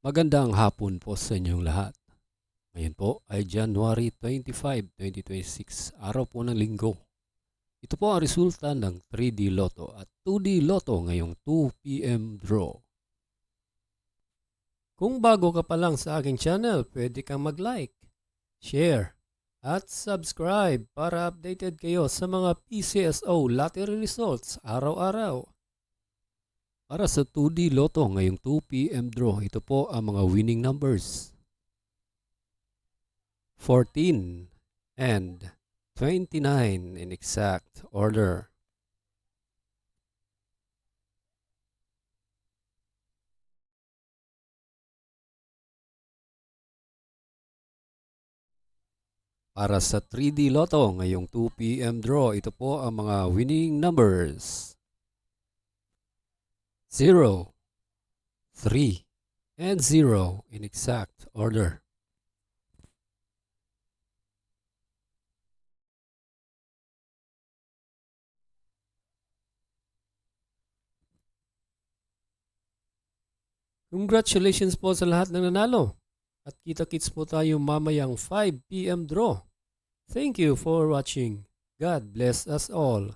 Magandang hapon po sa inyong lahat. Ngayon po ay January 25, 2026, araw po ng linggo. Ito po ang resulta ng 3D Lotto at 2D Lotto ngayong 2 p.m. draw. Kung bago ka pa lang sa aking channel, pwede kang mag-like, share, at subscribe para updated kayo sa mga PCSO lottery results araw-araw. Para sa 2D Lotto ngayong 2 p.m. draw, ito po ang mga winning numbers. 14 and 29 in exact order. Para sa 3D Lotto ngayong 2 p.m. draw, ito po ang mga winning numbers. 0, 3, and 0 in exact order. Congratulations po sa lahat ng nanalo. At kita-kits po tayo mamayang 5 p.m. draw. Thank you for watching. God bless us all.